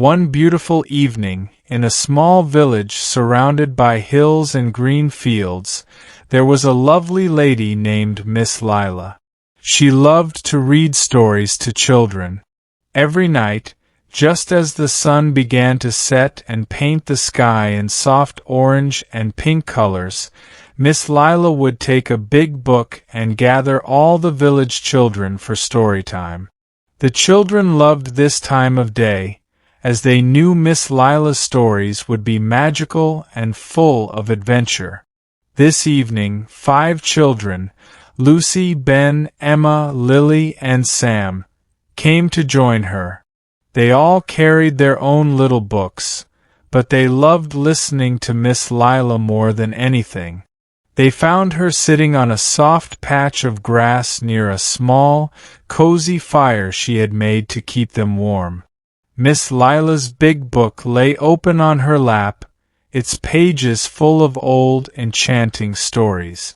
One beautiful evening, in a small village surrounded by hills and green fields, there was a lovely lady named Miss Lila. She loved to read stories to children. Every night, just as the sun began to set and paint the sky in soft orange and pink colors, Miss Lila would take a big book and gather all the village children for story time. The children loved this time of day, as they knew Miss Lila's stories would be magical and full of adventure. This evening, 5 children, Lucy, Ben, Emma, Lily, and Sam, came to join her. They all carried their own little books, but they loved listening to Miss Lila more than anything. They found her sitting on a soft patch of grass near a small, cozy fire she had made to keep them warm. Miss Lila's big book lay open on her lap, its pages full of old, enchanting stories.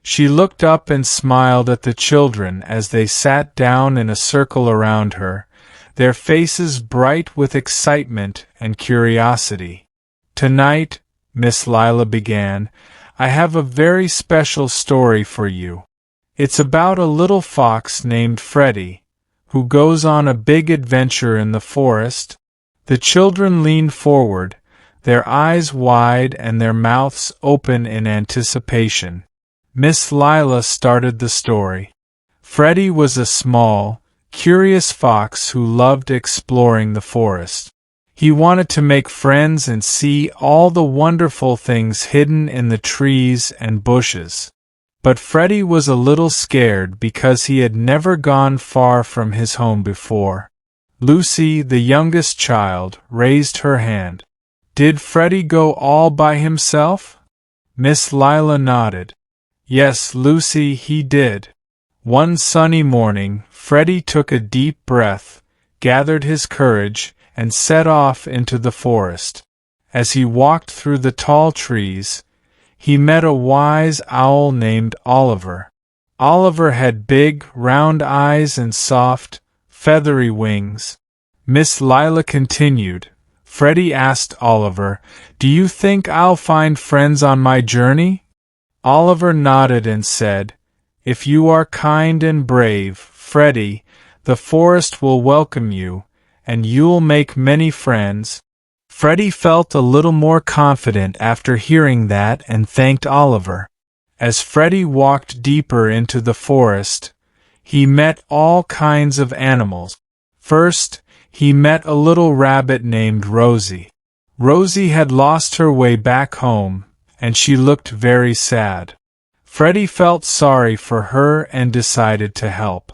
She looked up and smiled at the children as they sat down in a circle around her, their faces bright with excitement and curiosity. "Tonight," Miss Lila began, "I have a very special story for you. It's about a little fox named Freddy, who goes on a big adventure in the forest." The children leaned forward, their eyes wide and their mouths open in anticipation. Miss Lila started the story. Freddy was a small, curious fox who loved exploring the forest. He wanted to make friends and see all the wonderful things hidden in the trees and bushes. But Freddy was a little scared because he had never gone far from his home before. Lucy, the youngest child, raised her hand. "Did Freddy go all by himself?" Miss Lila nodded. "Yes, Lucy, he did. One sunny morning, Freddy took a deep breath, gathered his courage, and set off into the forest. As he walked through the tall trees, he met a wise owl named Oliver. Oliver had big, round eyes and soft, feathery wings." Miss Lila continued. "Freddy asked Oliver, 'Do you think I'll find friends on my journey?' Oliver nodded and said, 'If you are kind and brave, Freddy, the forest will welcome you, and you'll make many friends.'" Freddy felt a little more confident after hearing that and thanked Oliver. As Freddy walked deeper into the forest, he met all kinds of animals. First, he met a little rabbit named Rosie. Rosie had lost her way back home, and she looked very sad. Freddy felt sorry for her and decided to help.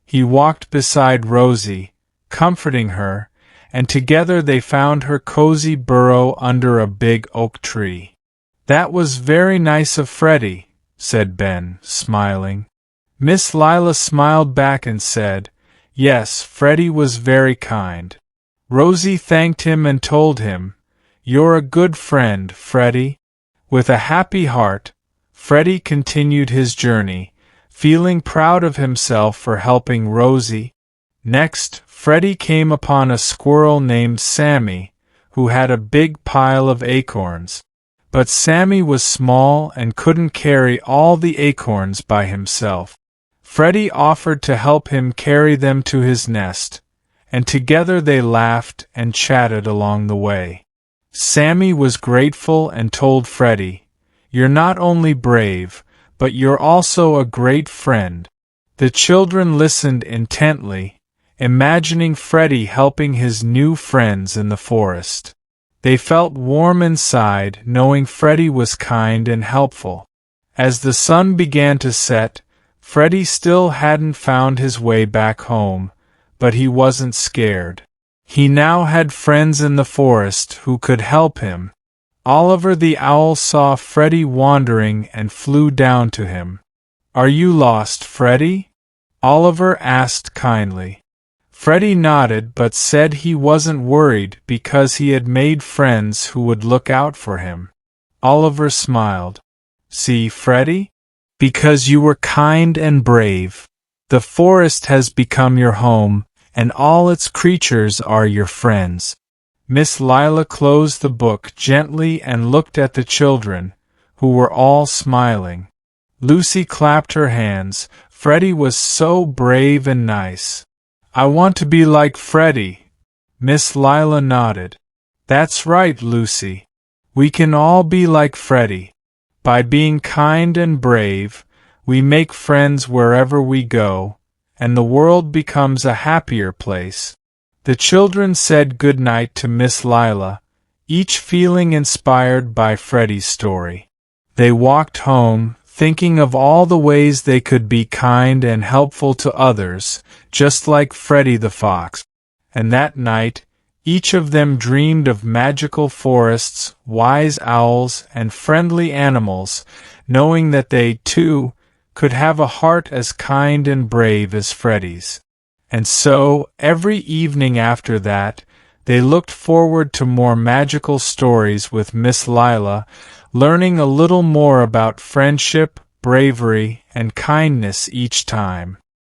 He walked beside Rosie, comforting her, and together they found her cozy burrow under a big oak tree. "That was very nice of Freddy," said Ben, smiling. Miss Lila smiled back and said, "Yes, Freddy was very kind." Rosie thanked him and told him, "You're a good friend, Freddy." With a happy heart, Freddy continued his journey, feeling proud of himself for helping Rosie. Next, Freddy came upon a squirrel named Sammy, who had a big pile of acorns. But Sammy was small and couldn't carry all the acorns by himself. Freddy offered to help him carry them to his nest, and together they laughed and chatted along the way. Sammy was grateful and told Freddy, "You're not only brave, but you're also a great friend." The children listened intently, imagining Freddy helping his new friends in the forest. They felt warm inside, knowing Freddy was kind and helpful. As the sun began to set, Freddy still hadn't found his way back home, but he wasn't scared. He now had friends in the forest who could help him. Oliver the owl saw Freddy wandering and flew down to him. "Are you lost, Freddy?" Oliver asked kindly. Freddy nodded but said he wasn't worried because he had made friends who would look out for him. Oliver smiled. "See, Freddy? Because you were kind and brave, the forest has become your home, and all its creatures are your friends." Miss Lila closed the book gently and looked at the children, who were all smiling. Lucy clapped her hands. Freddy was so brave and nice. "I want to be like Freddy." Miss Lila nodded. "That's right, Lucy. We can all be like Freddy. By being kind and brave, we make friends wherever we go, and the world becomes a happier place." The children said good night to Miss Lila, each feeling inspired by Freddy's story. They walked home, thinking of all the ways they could be kind and helpful to others, just like Freddy the Fox. And that night, each of them dreamed of magical forests, wise owls, and friendly animals, knowing that they, too, could have a heart as kind and brave as Freddy's. And so, every evening after that, they looked forward to more magical stories with Miss Lila, learning a little more about friendship, bravery, and kindness each time.